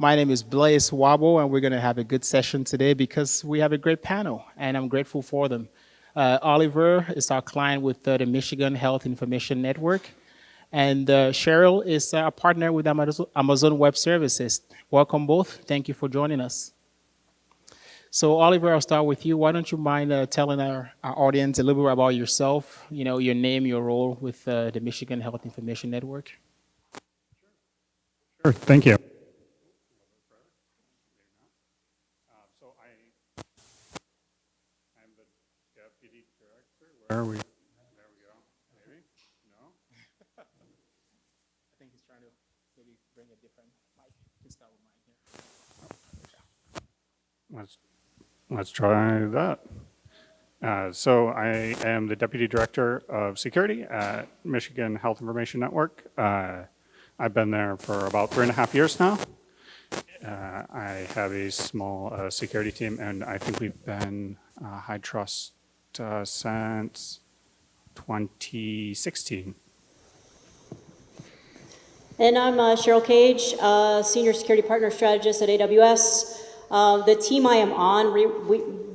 My name is Blaise Wabo, and we're going to have a good session today because we have a great panel, and I'm grateful for them. Oliver is our client with the Michigan Health Information Network, and Cheryl is a partner with Amazon Web Services. Welcome both. Thank you for joining us. So, Oliver, I'll start with you. Why don't you mind telling our audience a little bit about yourself, your name, your role with the Michigan Health Information Network? Sure, thank you. So I'm the deputy director. Where are we? There we go. Maybe? No? I think he's trying to maybe bring a different mic. You can start with mine here. Let's try that. So I am the Deputy Director of Security at Michigan Health Information Network. I've been there for about 3.5 years now. I have a small security team, and I think we've been HITRUST since 2016. And I'm Cheryl Cage, Senior Security Partner Strategist at AWS. The team I am on,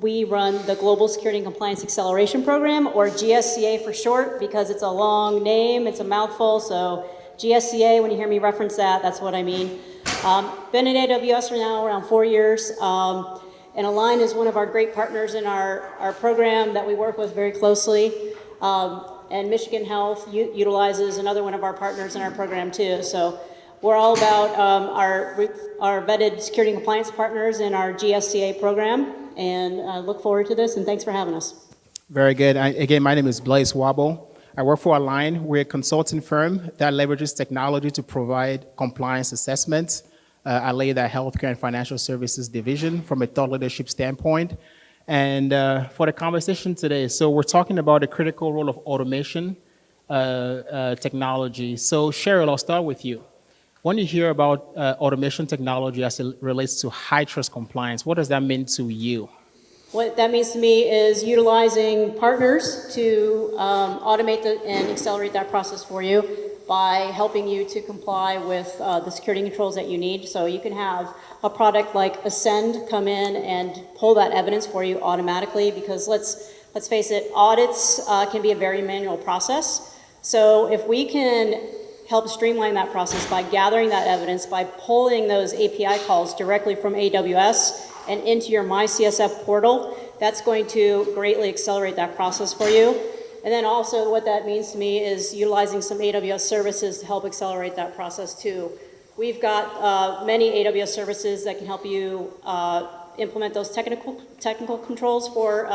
we run the Global Security and Compliance Acceleration Program, or GSCA for short, because it's a long name, it's a mouthful, so GSCA, when you hear me reference that, that's what I mean. Been at AWS for now around 4 years, and A-LIGN is one of our great partners in our program that we work with very closely. And Michigan Health utilizes another one of our partners in our program too. So we're all about our vetted security and compliance partners in our GSCA program, and look forward to this, and thanks for having us. Very good. Again, my name is Blaise Wabo. I work for A-LIGN. We're a consulting firm that leverages technology to provide compliance assessments. I lead our healthcare and financial services division from a thought leadership standpoint. And for the conversation today, so we're talking about the critical role of automation technology. So Cheryl, I'll start with you. When you hear about automation technology as it relates to high-trust compliance, what does that mean to you? What that means to me is utilizing partners to automate and accelerate that process for you by helping you to comply with the security controls that you need. So you can have a product like Ascend come in and pull that evidence for you automatically, because let's face it, audits can be a very manual process. So if we can help streamline that process by gathering that evidence, by pulling those API calls directly from AWS and into your MyCSF portal, that's going to greatly accelerate that process for you. And then also what that means to me is utilizing some AWS services to help accelerate that process too. We've got many AWS services that can help you implement those technical controls for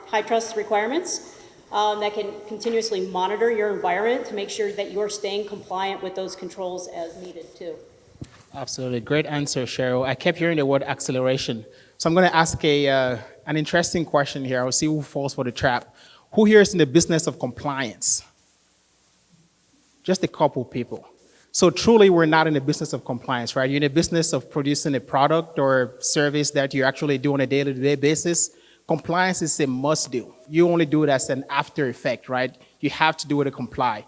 high-trust requirements. That can continuously monitor your environment to make sure that you're staying compliant with those controls as needed too. Absolutely. Great answer, Cheryl. I kept hearing the word acceleration. So I'm going to ask an interesting question here. I'll see who falls for the trap. Who here is in the business of compliance? Just a couple people. So truly, we're not in the business of compliance, right? You're in the business of producing a product or service that you actually do on a day-to-day basis. Compliance is a must-do. You only do it as an after effect, right? You have to do it to comply.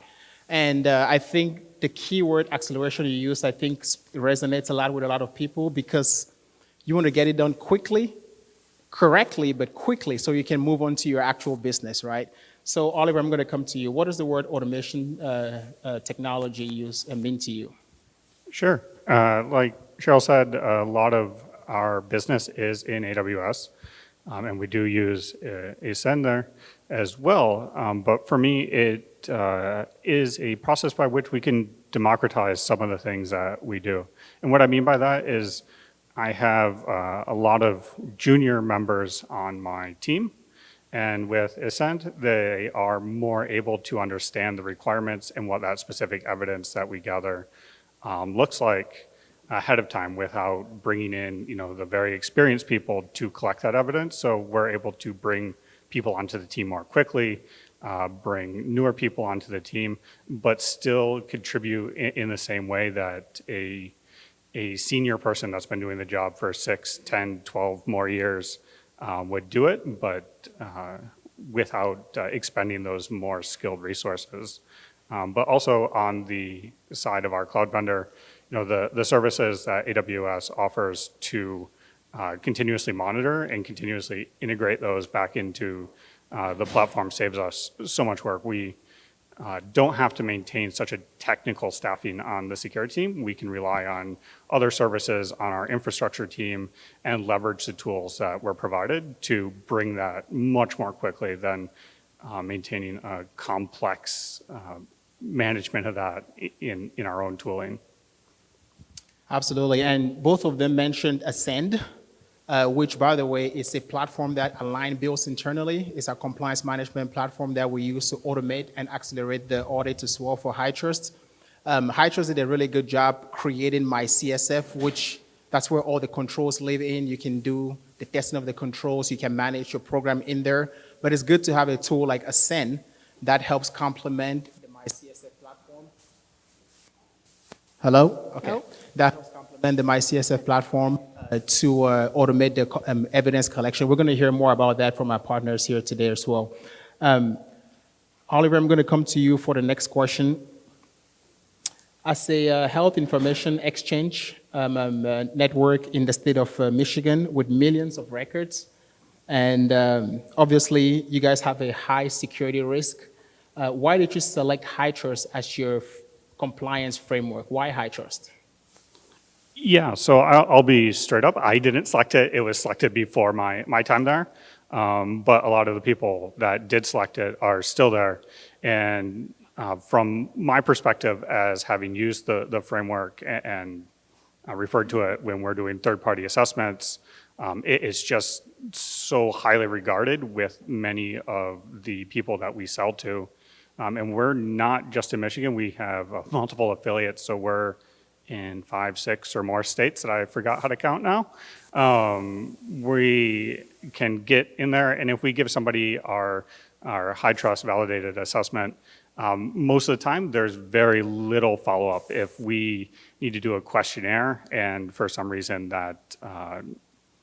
And I think the keyword acceleration you use, I think, resonates a lot with a lot of people, because you want to get it done quickly, correctly, but quickly, so you can move on to your actual business, right? So Oliver, I'm going to come to you. What does the word automation technology use and mean to you? Sure. Like Cheryl said, a lot of our business is in AWS. And we do use Ascend there as well. But for me, it is a process by which we can democratize some of the things that we do. And what I mean by that is I have a lot of junior members on my team. And with Ascend, they are more able to understand the requirements and what that specific evidence that we gather looks like ahead of time, without bringing in, the very experienced people to collect that evidence. So we're able to bring people onto the team more quickly, bring newer people onto the team, but still contribute in the same way that a senior person that's been doing the job for 6, 10, 12 more years would do it, but without expending those more skilled resources. But also on the side of our cloud vendor, the services that AWS offers to continuously monitor and continuously integrate those back into the platform saves us so much work. We don't have to maintain such a technical staffing on the security team. We can rely on other services on our infrastructure team and leverage the tools that were provided to bring that much more quickly than maintaining a complex management of that in our own tooling. Absolutely, and both of them mentioned Ascend, which, by the way, is a platform that A-LIGN builds internally. It's a compliance management platform that we use to automate and accelerate the audit as well for HITRUST. HITRUST did a really good job creating my CSF, which that's where all the controls live in. You can do the testing of the controls. You can manage your program in there. But it's good to have a tool like Ascend that helps complement the my CSF platform. Hello? Okay. Hello? That helps complement the my CSF platform to automate the evidence collection. We're going to hear more about that from our partners here today as well. Oliver, I'm going to come to you for the next question. As a health information exchange network in the state of Michigan with millions of records, and obviously you guys have a high security risk, why did you select HITRUST as your compliance framework? Why HITRUST? Yeah, so I'll be straight up. I didn't select it. It was selected before my time there. But a lot of the people that did select it are still there. And from my perspective as having used the framework and referred to it when we're doing third-party assessments, it is just so highly regarded with many of the people that we sell to. And we're not just in Michigan. We have multiple affiliates, so we're in 5, 6 or more states that I forgot how to count now. We can get in there, and if we give somebody our HITRUST validated assessment, most of the time there's very little follow-up. If we need to do a questionnaire and for some reason that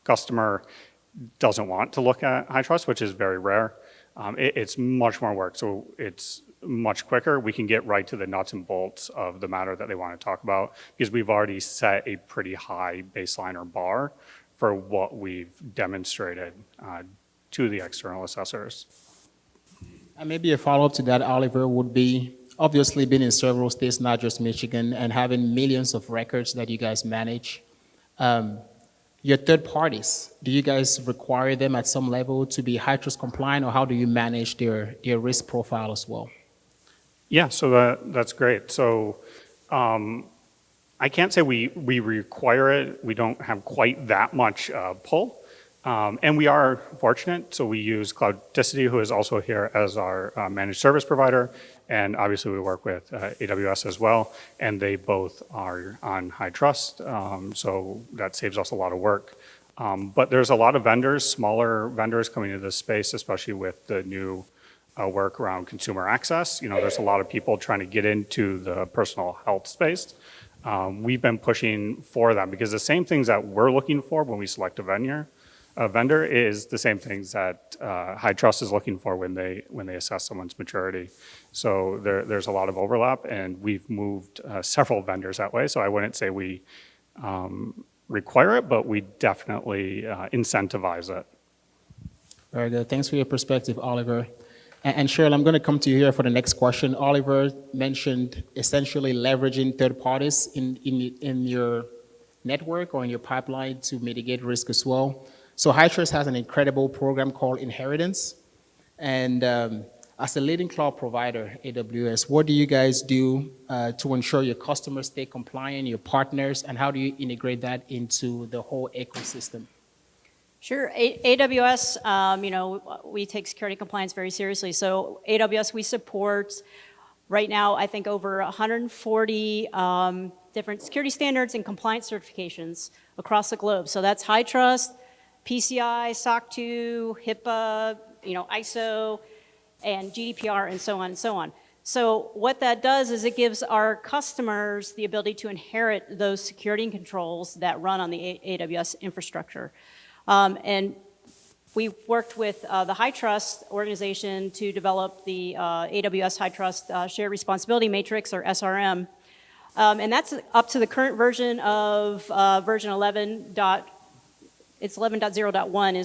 customer doesn't want to look at HITRUST, which is very rare, it's much more work. So it's much quicker. We can get right to the nuts and bolts of the matter that they want to talk about because we've already set a pretty high baseline or bar for what we've demonstrated to the external assessors. And maybe a follow-up to that, Oliver, would be obviously being in several states, not just Michigan, and having millions of records that you guys manage. Your third parties, do you guys require them at some level to be HITRUST compliant, or how do you manage their risk profile as well? Yeah, so that's great. So I can't say we require it. We don't have quite that much pull. And we are fortunate, so we use Cloudticity, who is also here as our managed service provider, and obviously we work with AWS as well, and they both are on HITRUST, so that saves us a lot of work. But there's a lot of vendors, smaller vendors coming into this space, especially with the new work around consumer access. You know, there's a lot of people trying to get into the personal health space. We've been pushing for them because the same things that we're looking for when we select a vendor is the same things that HITRUST is looking for when they assess someone's maturity. So there's a lot of overlap, and we've moved several vendors that way. So I wouldn't say we require it, but we definitely incentivize it. Very good. Thanks for your perspective, Oliver. And Cheryl, I'm going to come to you here for the next question. Oliver mentioned essentially leveraging third parties in your network or in your pipeline to mitigate risk as well. So HITRUST has an incredible program called Inheritance. And as a leading cloud provider, AWS, what do you guys do to ensure your customers stay compliant, your partners, and how do you integrate that into the whole ecosystem? Sure. AWS, we take security compliance very seriously. So AWS, we support right now, I think, over 140 different security standards and compliance certifications across the globe. So that's HITRUST, PCI, SOC 2, HIPAA, ISO, and GDPR, and so on and so on. So what that does is it gives our customers the ability to inherit those security controls that run on the AWS infrastructure. And we've worked with the HITRUST organization to develop the AWS HITRUST Shared Responsibility Matrix, or SRM. And that's up to the current version of version 11. It's 11.0.1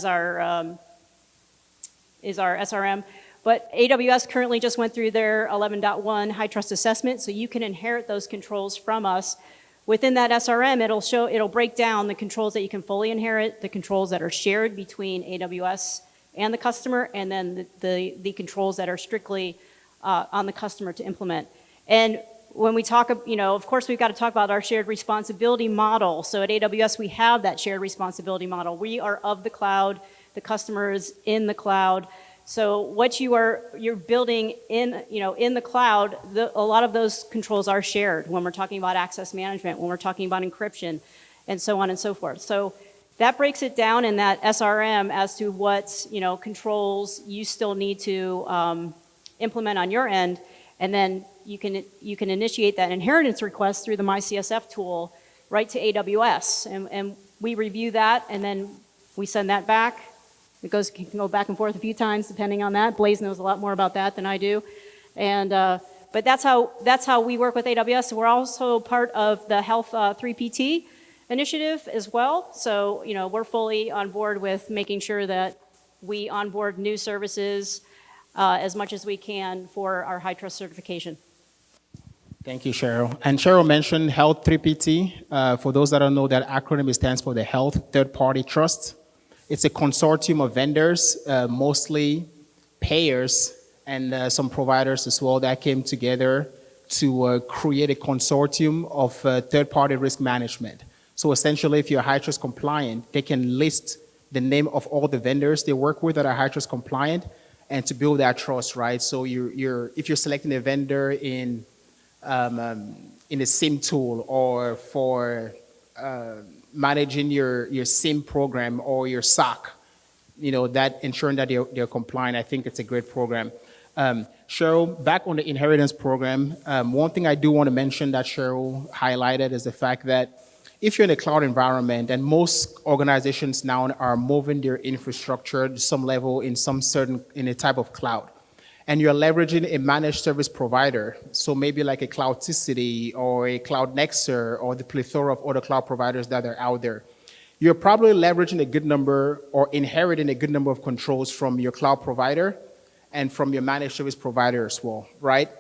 is our SRM. But AWS currently just went through their 11.1 HITRUST assessment, so you can inherit those controls from us. Within that SRM, it'll break down the controls that you can fully inherit, the controls that are shared between AWS and the customer, and then the controls that are strictly on the customer to implement. And when we talk, of course, we've got to talk about our shared responsibility model. So at AWS, we have that shared responsibility model. We are of the cloud, the customer is in the cloud. So what you're building in the cloud, a lot of those controls are shared when we're talking about access management, when we're talking about encryption, and so on and so forth. So that breaks it down in that SRM as to what controls you still need to implement on your end, and then you can initiate that inheritance request through the MyCSF tool right to AWS, and we review that, and then we send that back. It can go back and forth a few times depending on that. Blaze knows a lot more about that than I do. And, but that's how we work with AWS. We're also part of the Health 3PT initiative as well. So, we're fully on board with making sure that we onboard new services as much as we can for our HITRUST certification. Thank you, Cheryl. And Cheryl mentioned Health 3PT. For those that don't know, that acronym, it stands for the Health Third Party Trust. It's a consortium of vendors, mostly payers and some providers as well, that came together to create a consortium of third-party risk management. So essentially, if you're HITRUST compliant, they can list the name of all the vendors they work with that are HITRUST compliant, and to build that trust, right? So if you're selecting a vendor in a SIM tool, or for managing your SIM program or your SOC, that ensuring that they're compliant, I think it's a great program. Cheryl, back on the inheritance program, one thing I do want to mention that Cheryl highlighted is the fact that if you're in a cloud environment, and most organizations now are moving their infrastructure to some level in a type of cloud, and you're leveraging a managed service provider, so maybe like a Cloudticity or a Cloud Nexer or the plethora of other cloud providers that are out there, you're probably leveraging a good number or inheriting a good number of controls from your cloud provider and from your managed service provider as well, right?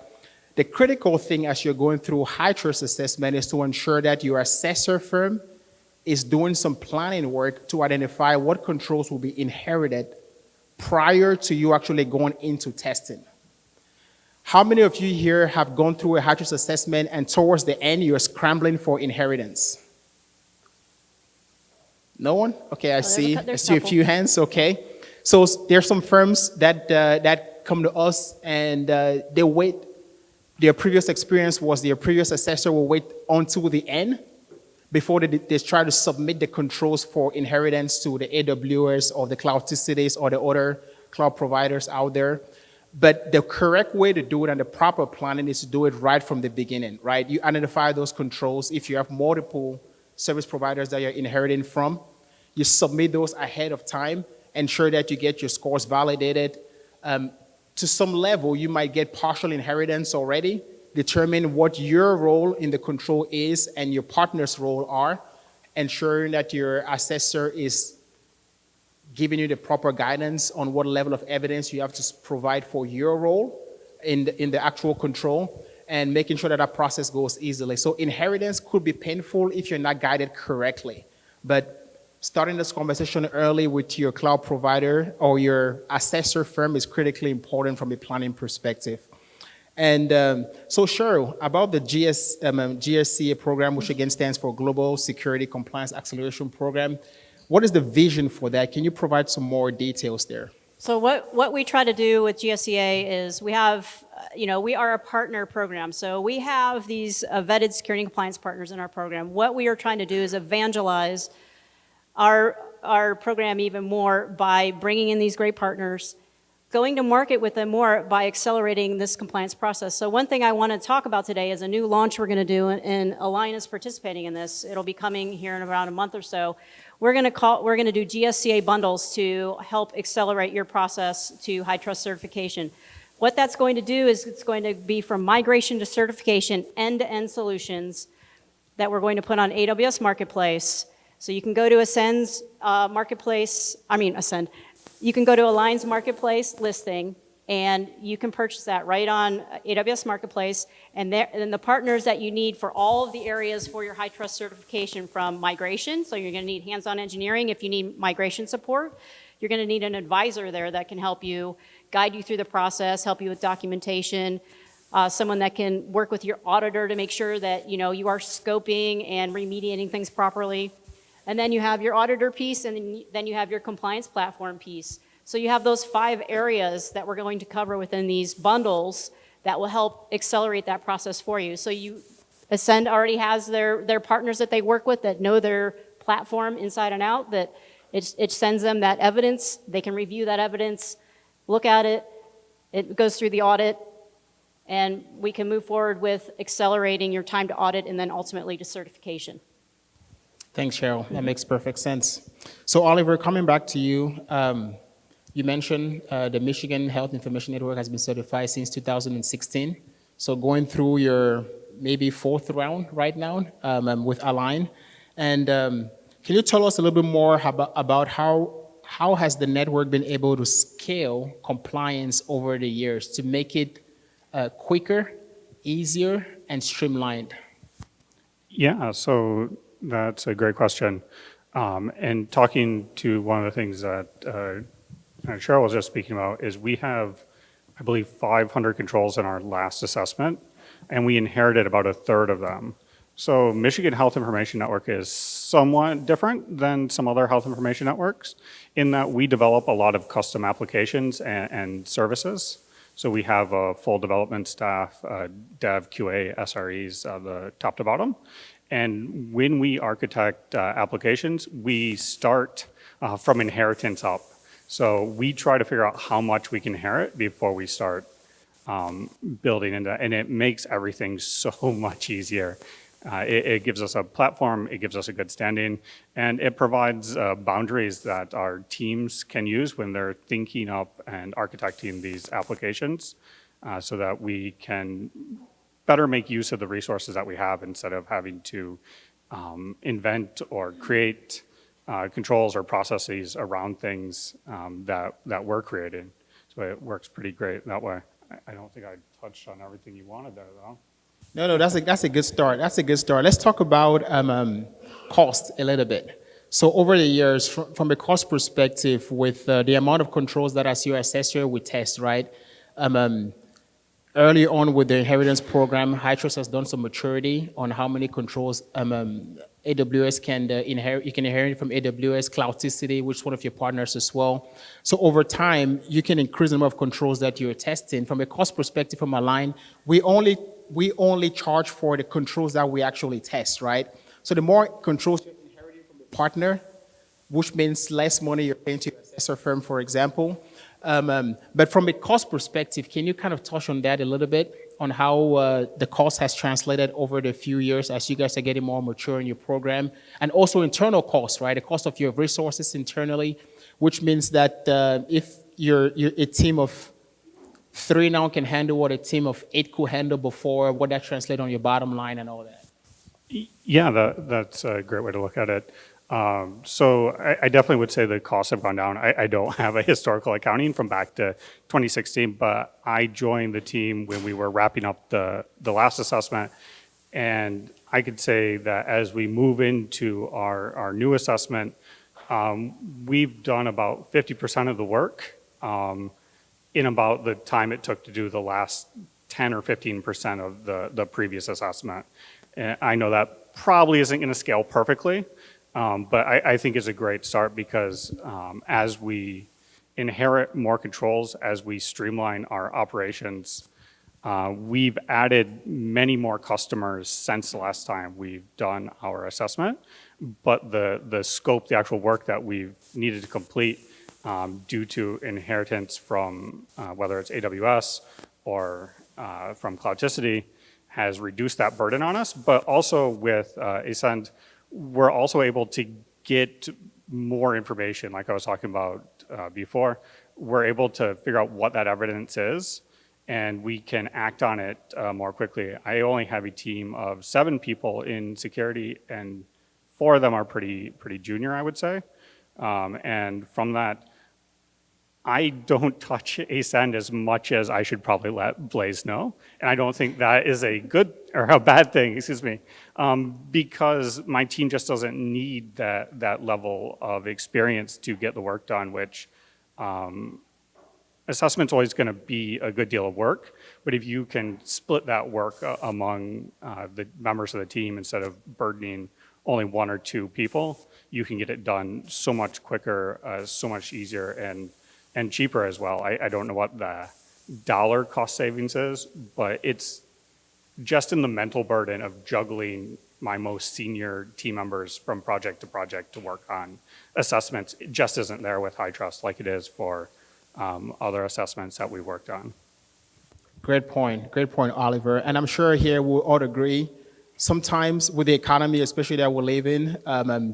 The critical thing as you're going through HITRUST assessment is to ensure that your assessor firm is doing some planning work to identify what controls will be inherited prior to you actually going into testing. How many of you here have gone through a HITRUST assessment and towards the end you're scrambling for inheritance? No one? Okay, I see a few hands, okay. So there's some firms that come to us and they wait. Their previous experience was their previous assessor will wait until the end before they try to submit the controls for inheritance to the AWS or the Cloudticities or the other cloud providers out there. But the correct way to do it and the proper planning is to do it right from the beginning, right? You identify those controls. If you have multiple service providers that you're inheriting from, you submit those ahead of time, ensure that you get your scores validated. To some level, you might get partial inheritance already. Determine what your role in the control is and your partner's role are, ensuring that your assessor is giving you the proper guidance on what level of evidence you have to provide for your role in the actual control, and making sure that that process goes easily. So inheritance could be painful if you're not guided correctly. But starting this conversation early with your cloud provider or your assessor firm is critically important from a planning perspective. And so Cheryl, about the GSCA program, which again stands for Global Security Compliance Acceleration Program, what is the vision for that? Can you provide some more details there? So what we try to do with GSCA is we have, we are a partner program. So we have these vetted security and compliance partners in our program. What we are trying to do is evangelize our program even more by bringing in these great partners, going to market with them more by accelerating this compliance process. So one thing I want to talk about today is a new launch we're going to do, and A-LIGN is participating in this. It'll be coming here in around a month or so. We're going to do GSCA bundles to help accelerate your process to HITRUST certification. What that's going to do is it's going to be from migration to certification, end-to-end solutions that we're going to put on AWS Marketplace. So you can go to Ascend's you can go to A-LIGN's Marketplace listing, and you can purchase that right on AWS Marketplace, and the partners that you need for all of the areas for your HITRUST certification, from migration, so you're going to need hands-on engineering if you need migration support. You're going to need an advisor there that can help you, guide you through the process, help you with documentation, someone that can work with your auditor to make sure that you are scoping and remediating things properly. And then you have your auditor piece, and then you have your compliance platform piece. So you have those 5 areas that we're going to cover within these bundles that will help accelerate that process for you. So Ascend already has their partners that they work with that know their platform inside and out, that it sends them that evidence. They can review that evidence, look at it, it goes through the audit, and we can move forward with accelerating your time to audit and then ultimately to certification. Thanks, Cheryl. That makes perfect sense. So, Oliver, coming back to you, you mentioned the Michigan Health Information Network has been certified since 2016. So, going through your maybe 4th round right now with A-LIGN. And can you tell us a little bit more about how has the network been able to scale compliance over the years to make it quicker, easier, and streamlined? Yeah, so that's a great question. And talking to one of the things that Cheryl was just speaking about is we have, I believe, 500 controls in our last assessment, and we inherited about 1/3 of them. So Michigan Health Information Network is somewhat different than some other health information networks in that we develop a lot of custom applications and services. So we have a full development staff, dev, QA, SREs, the top to bottom. And when we architect applications, we start from inheritance up. So we try to figure out how much we can inherit before we start building into that. And it makes everything so much easier. It gives us a platform, it gives us a good standing, and it provides boundaries that our teams can use when they're thinking up and architecting these applications so that we can better make use of the resources that we have instead of having to invent or create controls or processes around things that we're creating. So it works pretty great that way. I don't think I touched on everything you wanted there, though. No, that's a good start. That's a good start. Let's talk about cost a little bit. So over the years, from a cost perspective, with the amount of controls that as your assessor we test, right? Early on with the inheritance program, HITRUST has done some maturity on how many controls AWS can inherit. You can inherit from AWS, Cloudticity, which is one of your partners as well. So over time, you can increase the number of controls that you're testing. From a cost perspective, from A-LIGN, we only charge for the controls that we actually test, right? So the more controls you're inheriting from a partner, which means less money you're paying to your assessor firm, for example. But from a cost perspective, can you kind of touch on that a little bit, on how the cost has translated over the few years as you guys are getting more mature in your program, and also internal costs, right? The cost of your resources internally, which means that if you're a team of 3 now can handle what a team of 8 could handle before, what that translates on your bottom line and all that. Yeah, that's a great way to look at it. So I definitely would say the costs have gone down. I don't have a historical accounting from back to 2016, but I joined the team when we were wrapping up the last assessment. And I could say that as we move into our new assessment, we've done about 50% of the work in about the time it took to do the last 10 or 15% of the previous assessment. And I know that probably isn't going to scale perfectly, but I think it's a great start because as we inherit more controls, as we streamline our operations, we've added many more customers since the last time we've done our assessment, but the scope, the actual work that we've needed to complete due to inheritance from whether it's AWS or from Cloudticity has reduced that burden on us, but also with Ascend, we're also able to get more information, like I was talking about before. We're able to figure out what that evidence is, and we can act on it more quickly. I only have a team of 7 people in security, and 4 of them are pretty junior, I would say. And from that, I don't touch Ascend as much as I should probably let Blaze know. And I don't think that is a good or a bad thing, excuse me, because my team just doesn't need that level of experience to get the work done, which assessment's always gonna be a good deal of work, but if you can split that work among the members of the team instead of burdening only 1 or 2 people, you can get it done so much quicker, so much easier, and cheaper as well. I don't know what the dollar cost savings is, but it's just in the mental burden of juggling my most senior team members from project to project to work on assessments. It just isn't there with HITRUST like it is for other assessments that we worked on. Great point, Oliver. And I'm sure here we'll all agree, sometimes with the economy, especially that we live in,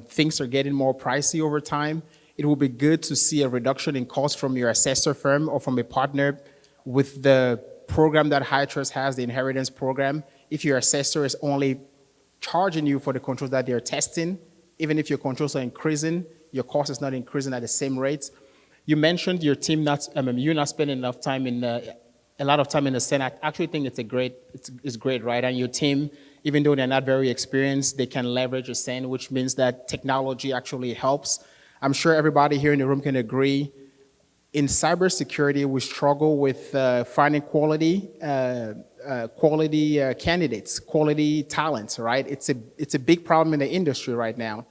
things are getting more pricey over time. It will be good to see a reduction in cost from your assessor firm or from a partner with the program that HITRUST has, the inheritance program. If your assessor is only charging you for the controls that they're testing, even if your controls are increasing, your cost is not increasing at the same rate. You mentioned your team you're not spending enough time a lot of time in the Senate. I actually think it's great, right? And your team, even though they're not very experienced, they can leverage Ascend, which means that technology actually helps. I'm sure everybody here in the room can agree. In cybersecurity, we struggle with finding quality candidates, quality talents, right? It's a big problem in the industry right now,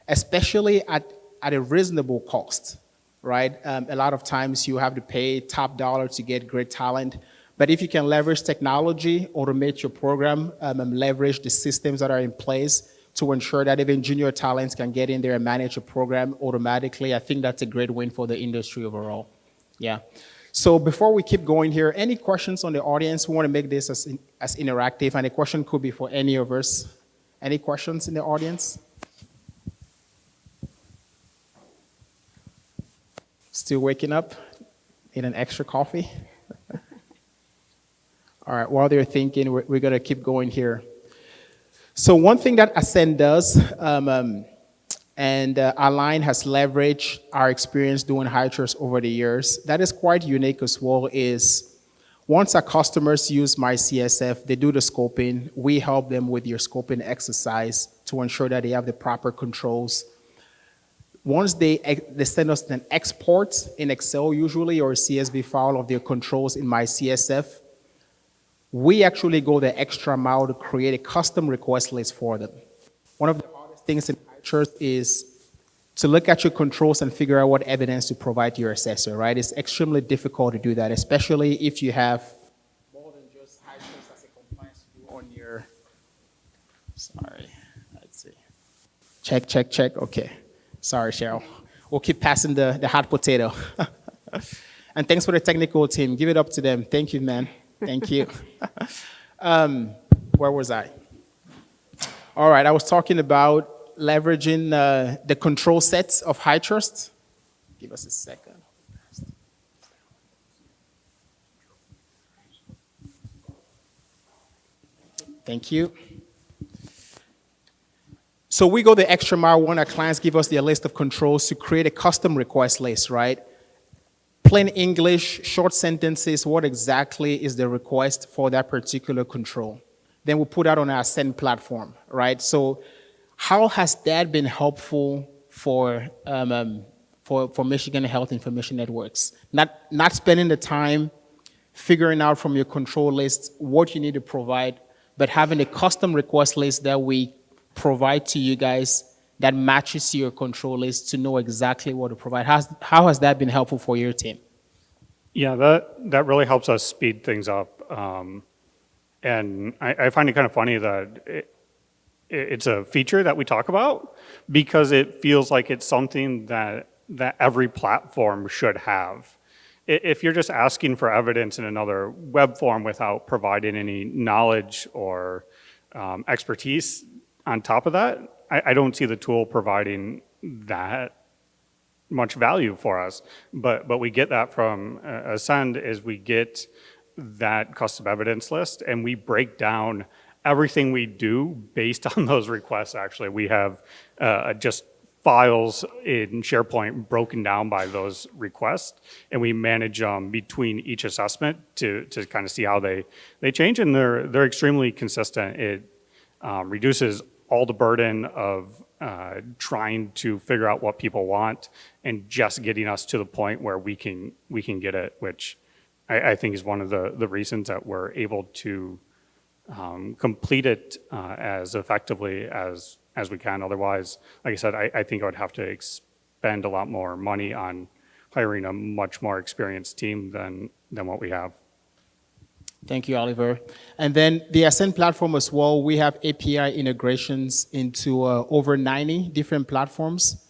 especially at a reasonable cost, right? A lot of times you have to pay top dollar to get great talent. But if you can leverage technology, automate your program, leverage the systems that are in place to ensure that even junior talents can get in there and manage a program automatically, I think that's a great win for the industry overall. Yeah. So before we keep going here, any questions on the audience? We want to make this as interactive, and a question could be for any of us. Any questions in the audience? Still waking up? Need an extra coffee? All right, while they're thinking, we're going to keep going here. So one thing that Ascend does, and A-LIGN has leveraged our experience doing HITRUST over the years, that is quite unique as well, is once our customers use MyCSF, they do the scoping, we help them with your scoping exercise to ensure that they have the proper controls. Once they send us an export in Excel usually, or a CSV file of their controls in MyCSF, we actually go the extra mile to create a custom request list for them. One of the hardest things in HITRUST is to look at your controls and figure out what evidence to provide to your assessor, right? It's extremely difficult to do that, especially if you have more than just HITRUST as a compliance to do on your, sorry, let's see. Check, okay. Sorry, Cheryl. We'll keep passing the hot potato. And thanks for the technical team. Give it up to them. Thank you, man. Thank you. Where was I? All right, I was talking about leveraging the control sets of HITRUST. Give us a second. Thank you. So we go the extra mile when our clients give us their list of controls to create a custom request list, right? Plain English, short sentences, what exactly is the request for that particular control? Then we put that on our Ascend platform, right? So how has that been helpful for Michigan Health Information Networks? Not spending the time figuring out from your control list what you need to provide, but having a custom request list that we provide to you guys that matches your control list to know exactly what to provide. How has that been helpful for your team? Yeah, that really helps us speed things up. And I find it kind of funny that it's a feature that we talk about because it feels like it's something that every platform should have. If you're just asking for evidence in another web form without providing any knowledge or expertise on top of that, I don't see the tool providing that much value for us. But we get that from Ascend is we get that custom evidence list, and we break down everything we do based on those requests. Actually, we have just files in SharePoint broken down by those requests, and we manage between each assessment to kind of see how they change, and they're extremely consistent. It reduces all the burden of trying to figure out what people want and just getting us to the point where we can get it, which I think is one of the reasons that we're able to complete it as effectively as we can. Otherwise, like I said, I think I would have to expend a lot more money on hiring a much more experienced team than what we have. Thank you, Oliver. And then the Ascend platform as well, we have API integrations into over 90 different platforms.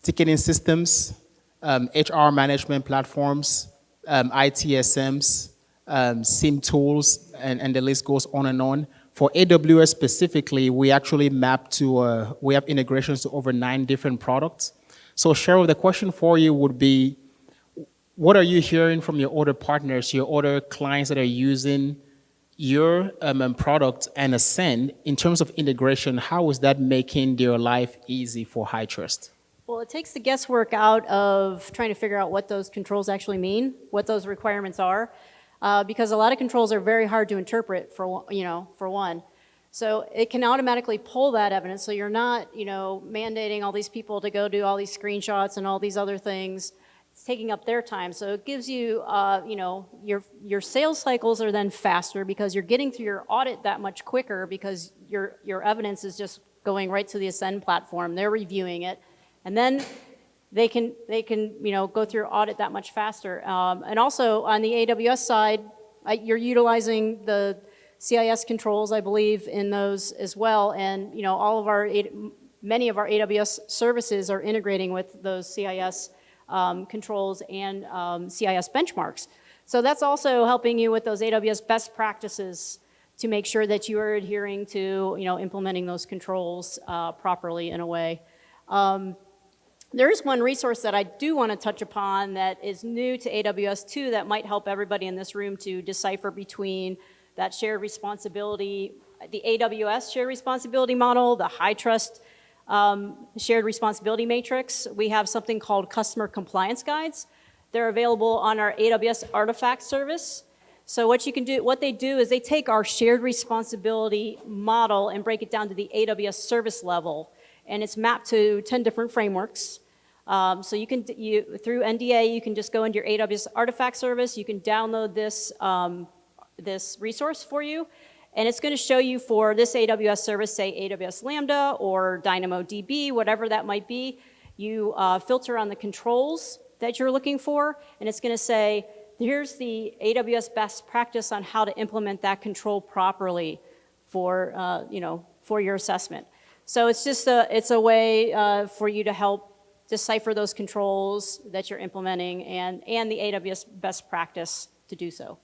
Ticketing systems, HR management platforms, ITSMs, SIM tools, and the list goes on and on. For AWS specifically, we actually map to, we have integrations to over 9 different products. So Cheryl, the question for you would be, what are you hearing from your other partners, your other clients that are using your product and Ascend in terms of integration? How is that making their life easy for HITRUST? Well, it takes the guesswork out of trying to figure out what those controls actually mean, what those requirements are, because a lot of controls are very hard to interpret for one. So it can automatically pull that evidence, so you're not mandating all these people to go do all these screenshots and all these other things. It's taking up their time, so it gives you, your sales cycles are then faster because you're getting through your audit that much quicker because your evidence is just going right to the Ascend platform. They're reviewing it, and then they can go through your audit that much faster. And also on the AWS side, you're utilizing the CIS controls, I believe, in those as well, and many of our AWS services are integrating with those CIS controls and CIS benchmarks. So that's also helping you with those AWS best practices to make sure that you are adhering to implementing those controls properly in a way. There is one resource that I do want to touch upon that is new to AWS too that might help everybody in this room to decipher between that shared responsibility, the AWS shared responsibility model, the HITRUST shared responsibility matrix. We have something called customer compliance guides. They're available on our AWS artifact service. So what they do is they take our shared responsibility model and break it down to the AWS service level, and it's mapped to 10 different frameworks. So you can, through NDA, you can just go into your AWS artifact service. You can download this this resource for you. And it's going to show you for this AWS service, say AWS Lambda or DynamoDB, whatever that might be. You filter on the controls that you're looking for, and it's going to say, here's the AWS best practice on how to implement that control properly for, for your assessment. So it's just it's a way for you to help decipher those controls that you're implementing and the AWS best practice to do so.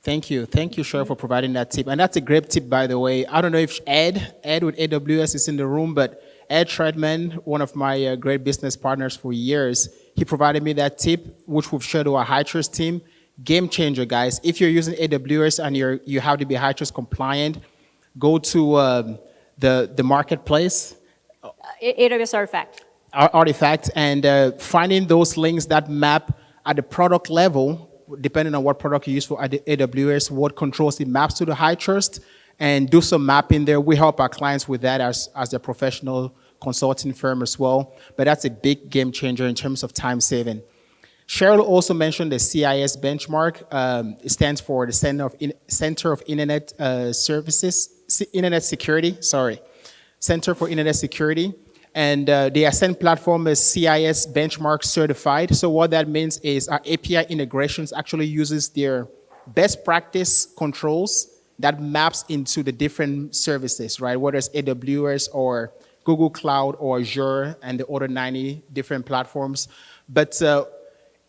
Thank you, Cheryl, for providing that tip. And that's a great tip, by the way. I don't know if Ed with AWS is in the room, but Ed Shredman, one of my great business partners for years, he provided me that tip, which we've shared to our HITRUST team. Game changer, guys. If you're using AWS and you have to be HITRUST compliant, go to the marketplace. AWS Artifact. And finding those links that map at the product level, depending on what product you use for AWS, what controls it maps to the HITRUST, and do some mapping there. We help our clients with that as a professional consulting firm as well. But that's a big game changer in terms of time saving. Cheryl also mentioned the CIS benchmark. It stands for the Center of Internet Internet Security. Center for Internet Security. And the Ascend platform is CIS benchmark certified. So what that means is our API integrations actually uses their best practice controls that maps into the different services, right? Whether it's AWS or Google Cloud or Azure and the other 90 different platforms. But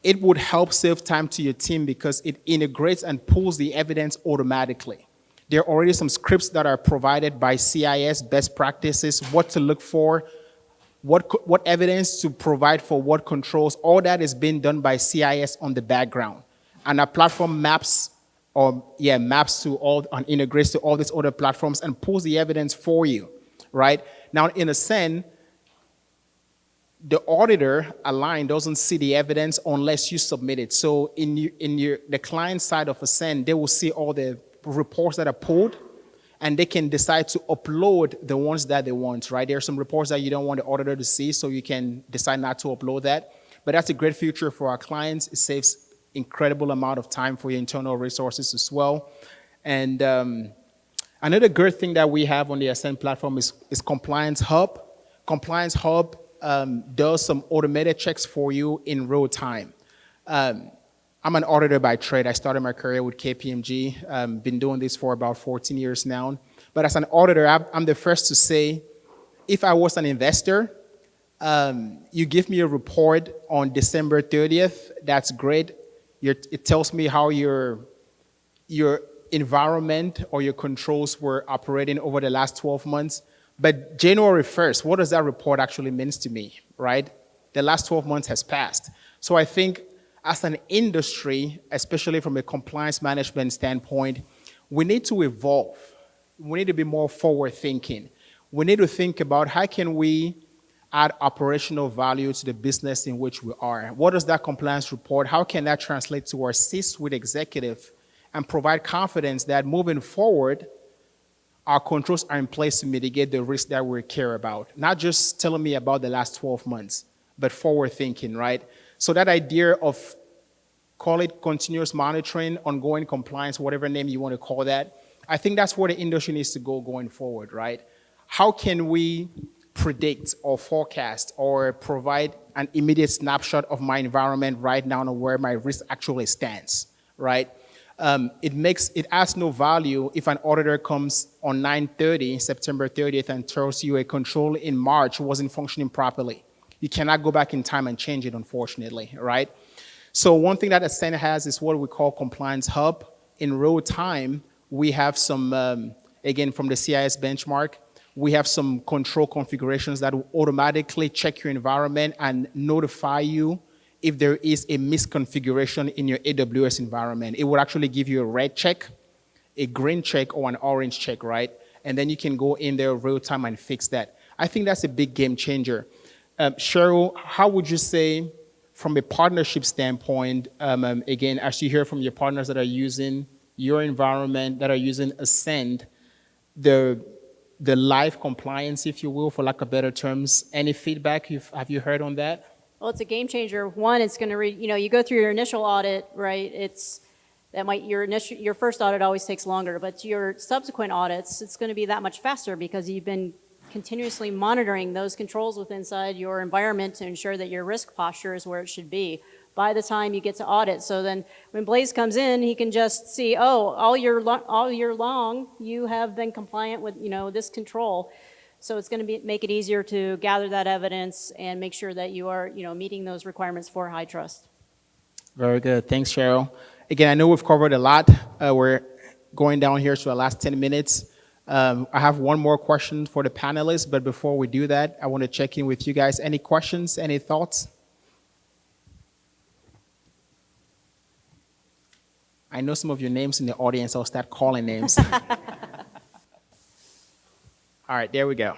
it would help save time to your team because it integrates and pulls the evidence automatically. There are already some scripts that are provided by CIS best practices, what to look for, what evidence to provide for what controls. All that is being done by CIS on the background. And our platform maps to all and integrates to all these other platforms and pulls the evidence for you, right? Now, in a sense, the auditor, A-LIGN, doesn't see the evidence unless you submit it. So in the client side of Ascend, they will see all the reports that are pulled, and they can decide to upload the ones that they want, right? There are some reports that you don't want the auditor to see, so you can decide not to upload that. But that's a great feature for our clients. It saves incredible amount of time for your internal resources as well. And another good thing that we have on the Ascend platform is Compliance Hub. Compliance Hub does some automated checks for you in real time. I'm an auditor by trade. I started my career with KPMG. Been doing this for about 14 years now. But as an auditor, I'm the first to say, if I was an investor, you give me a report on December 30th, that's great. It tells me how your environment or your controls were operating over the last 12 months. But January 1st, what does that report actually mean to me, right? The last 12 months has passed. So I think as an industry, especially from a compliance management standpoint, we need to evolve. We need to be more forward thinking. We need to think about how can we add operational value to the business in which we are. What does that compliance report, how can that translate to our C-suite executive and provide confidence that moving forward, our controls are in place to mitigate the risk that we care about. Not just telling me about the last 12 months, but forward thinking, right? So that idea of, call it continuous monitoring, ongoing compliance, whatever name you want to call that, I think that's where the industry needs to go going forward, right? How can we predict or forecast or provide an immediate snapshot of my environment right now and where my risk actually stands, right? It adds no value if an auditor comes on 9/30, September 30th, and tells you a control in March wasn't functioning properly. You cannot go back in time and change it, unfortunately, right? So one thing that Ascend has is what we call Compliance Hub. In real time, we have some, again, from the CIS benchmark, we have some control configurations that will automatically check your environment and notify you if there is a misconfiguration in your AWS environment. It will actually give you a red check, a green check, or an orange check, right? And then you can go in there real time and fix that. I think that's a big game changer. Cheryl, how would you say, from a partnership standpoint, again, as you hear from your partners that are using your environment, that are using Ascend, the live compliance, if you will, for lack of better terms, any feedback have you heard on that? Well, it's a game changer. One, it's going to you go through your initial audit, right? Your first audit always takes longer, but your subsequent audits, it's going to be that much faster because you've been continuously monitoring those controls within inside your environment to ensure that your risk posture is where it should be by the time you get to audit. So then when Blaze comes in, he can just see, oh, all year long, you have been compliant with, this control. So it's going to make it easier to gather that evidence and make sure that you are, meeting those requirements for HITRUST. Very good. Thanks, Cheryl. Again, I know we've covered a lot. We're going down here to the last 10 minutes. I have one more question for the panelists, but before we do that, I want to check in with you guys. Any questions, any thoughts? I know some of your names in the audience. I'll start calling names. All right, there we go.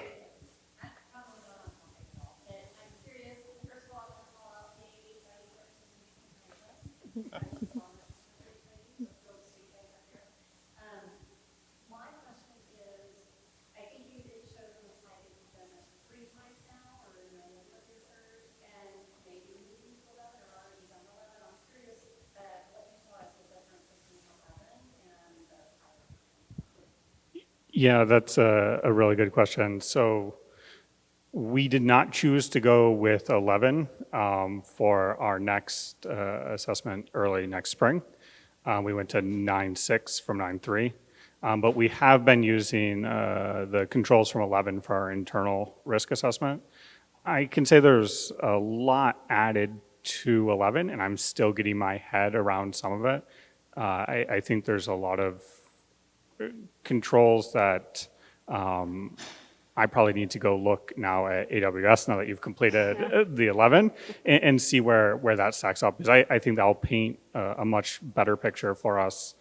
Yeah, that's a really good question. So we did not choose to go with 11 for our next assessment early next spring. We went to 9.6 from 9.3. But we have been using the controls from 11 for our internal risk assessment. I can say there's a lot added to 11, and I'm still getting my head around some of it. I think there's a lot of controls that I probably need to go look now at AWS now that you've completed the 11 and see where that stacks up. Because I think that'll paint a much better picture for us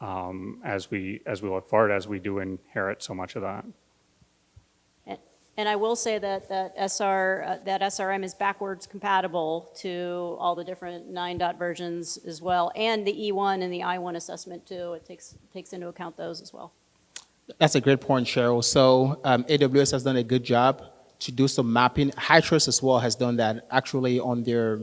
as we look forward, as we do inherit so much of that. And I will say that that SRM is backwards compatible to all the different 9 dot versions as well, and the E1 and the I1 assessment too. It takes into account those as well. That's a great point, Cheryl. So AWS has done a good job to do some mapping. HITRUST as well has done that actually on their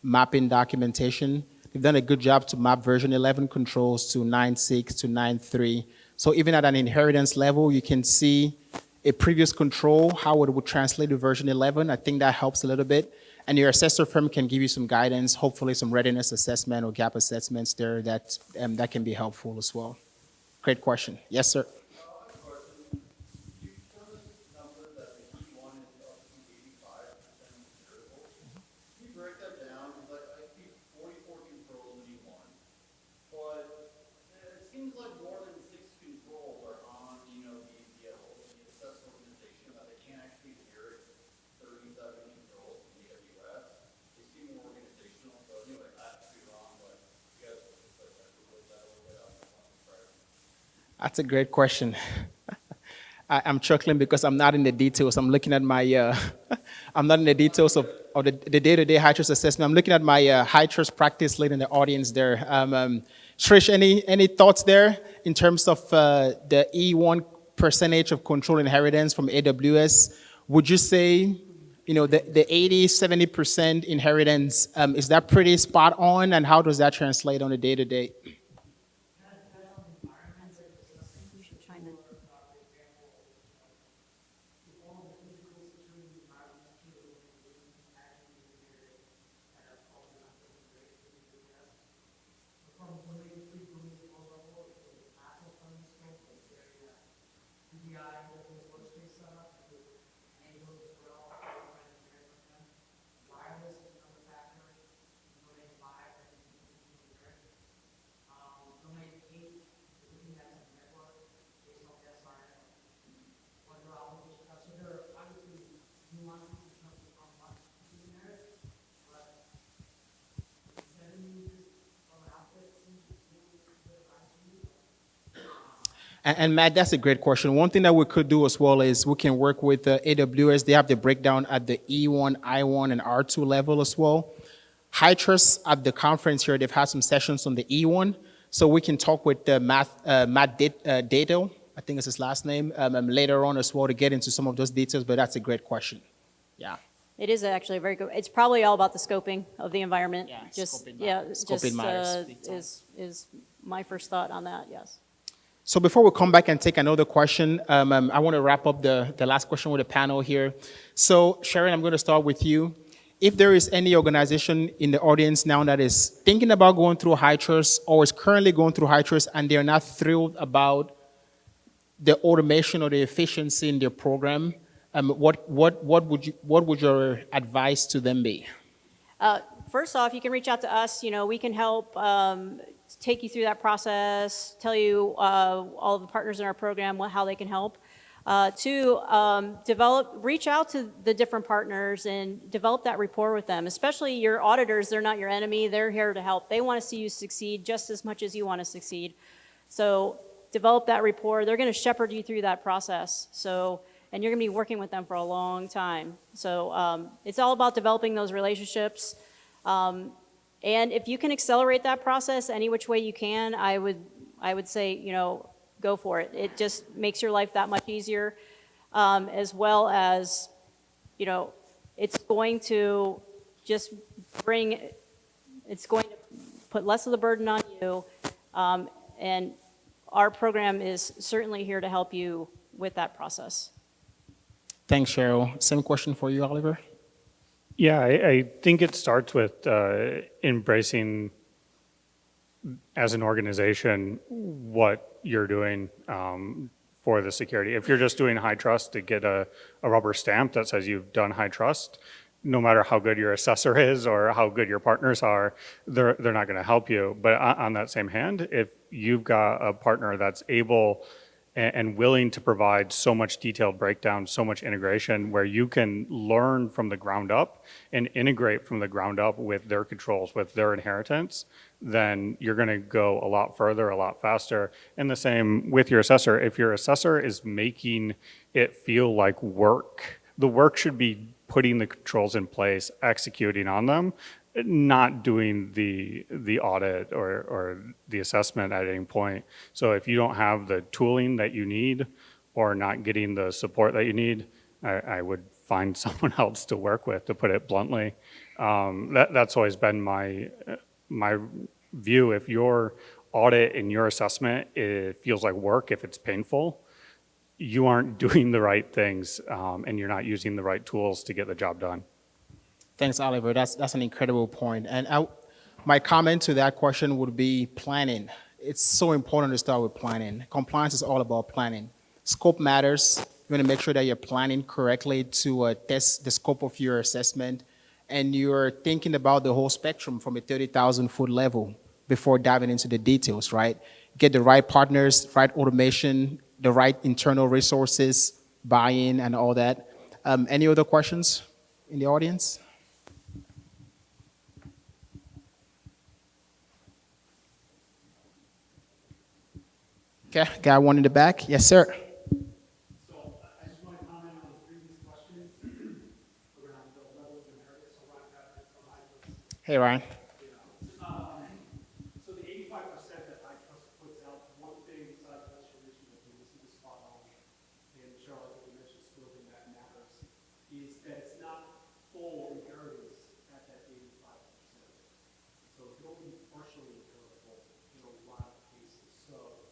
mapping documentation. They've done a good job to map version 11 controls to 9.6 to 9.3. So even at an inheritance level, you can see a previous control, how it would translate to version 11. I think that helps a little bit. And your assessor firm can give you some guidance, hopefully some readiness assessment or gap assessments there that can be helpful as well. Great question. Yes, sir. That's a great question. I'm chuckling because I'm not in the details. I'm looking at my, I'm not in the details of the day-to-day HITRUST assessment. I'm looking at my HITRUST practice lead in the audience there. Trish, any thoughts there in terms of the E1 percentage of control inheritance from AWS? Would you say, the 80, 70% inheritance, is that pretty spot on? And how does that translate on a day-to-day? And Matt, that's a great question. One thing that we could do as well is we can work with AWS. They have the breakdown at the E1, I1, and R2 level as well. HITRUST at the conference here, they've had some sessions on the E1. So we can talk with Matt Dato, I think is his last name, later on as well to get into some of those details, but that's a great question. Yeah. It is actually a very good, it's probably all about the scoping of the environment. Yeah, Scoping matters. Is my first thought on that, yes. So before we come back and take another question, I want to wrap up the last question with the panel here. So Sharon, I'm going to start with you. If there is any organization in the audience now that is thinking about going through HITRUST or is currently going through HITRUST and they're not thrilled about the automation or the efficiency in their program, what would your advice to them be? First off, you can reach out to us. We can help take you through that process, tell you all of the partners in our program, how they can help. Two, reach out to the different partners and develop that rapport with them, especially your auditors. They're not your enemy. They're here to help. They want to see you succeed just as much as you want to succeed. So develop that rapport. They're going to shepherd you through that process. And you're going to be working with them for a long time. So it's all about developing those relationships. And if you can accelerate that process any which way you can, I would say, go for it. It just makes your life that much easier, as well as, it's going to put less of the burden on you. And our program is certainly here to help you with that process. Thanks, Cheryl. Same question for you, Oliver. Yeah, I think it starts with embracing as an organization what you're doing for the security. If you're just doing HITRUST to get a rubber stamp that says you've done HITRUST, no matter how good your assessor is or how good your partners are, they're not going to help you. But on that same hand, if you've got a partner that's able and willing to provide so much detailed breakdown, so much integration, where you can learn from the ground up and integrate from the ground up with their controls, with their inheritance, then you're going to go a lot further, a lot faster. And the same with your assessor. If your assessor is making it feel like work, the work should be putting the controls in place, executing on them, not doing the audit or the assessment at any point. So if you don't have the tooling that you need or not getting the support that you need, I would find someone else to work with, to put it bluntly. That's always been my view. If your audit and your assessment, it feels like work, if it's painful, you aren't doing the right things, and you're not using the right tools to get the job done. Thanks, Oliver. That's an incredible point. And my comment to that question would be planning. It's so important to start with planning. Compliance is all about planning. Scope matters. You want to make sure that you're planning correctly to test the scope of your assessment, and you're thinking about the whole spectrum from a 30,000-foot level before diving into the details, right? Get the right partners, right automation, the right internal resources, buy-in, and all that. Any other questions in the audience? Okay, got one in the back. Yes, sir. So I just want to comment on the previous question around the level of inheritance. So Ryan Patrick from HITRUST. Hey, Ryan. So the 85% that HITRUST puts out, one thing besides restoration that we see the spot on, and Cheryl, I think you mentioned scoping that matters, is that it's not full inheritance at that 85%. So it's only partially inheritable in a lot of cases. So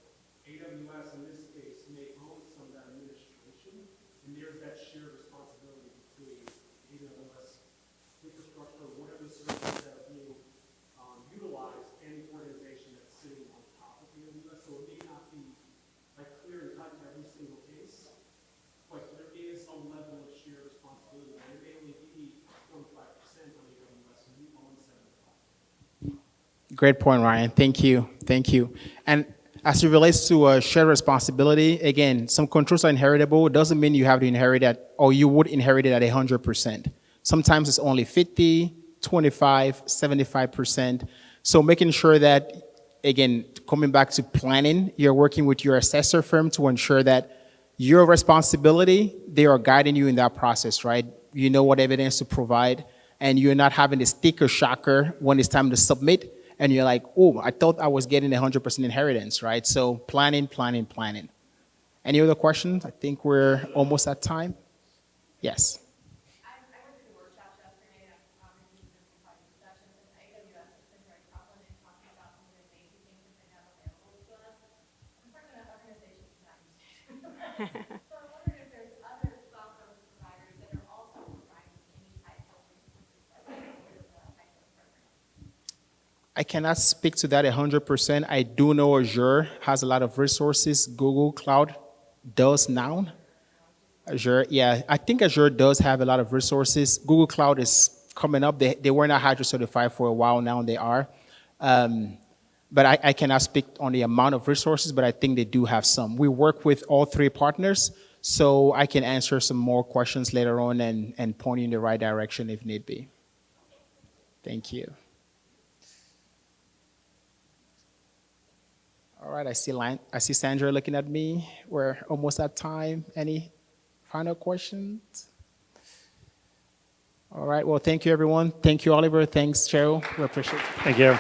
AWS in this case may own some of that administration, and there's that shared responsibility between AWS infrastructure, whatever the services that are being utilized, and the organization that's sitting on top of AWS. So it may not be like clear and cut in every single case, but there is a level of shared responsibility. And it may only be 25% on AWS, and you own 75%. Great point, Ryan. Thank you. Thank you. And as it relates to shared responsibility, again, some controls are inheritable. It doesn't mean you have to inherit that, or you would inherit it at 100%. Sometimes it's only 50, 25, 75%. So making sure that, again, coming back to planning, you're working with your assessor firm to ensure that your responsibility, they are guiding you in that process, right? You know what evidence to provide, and you're not having a sticker shocker when it's time to submit, and you're like, oh, I thought I was getting 100% inheritance, right? So planning, planning, planning. Any other questions? I think we're almost at time. Yes. I went to the workshops yesterday. I've obviously been some project discussions, and AWS has been very prevalent in talking about some of the amazing things that they have available to us. Unfortunately, organizations do not use it. So I'm wondering if there's other cloud service providers that are also providing any type of resources like the HITRUST program. I cannot speak to that 100%. I do know Azure has a lot of resources. Google Cloud does now. Azure, yeah, I think Azure does have a lot of resources. Google Cloud is coming up. They were not HITRUST certified for a while now, and they are. But I cannot speak on the amount of resources, but I think they do have some. We work with all three partners, so I can answer some more questions later on and point you in the right direction if need be. Thank you. All right, I see Sandra looking at me. We're almost at time. Any final questions? All right, well, thank you, everyone. Thank you, Oliver. Thanks, Cheryl. We appreciate it. Thank you.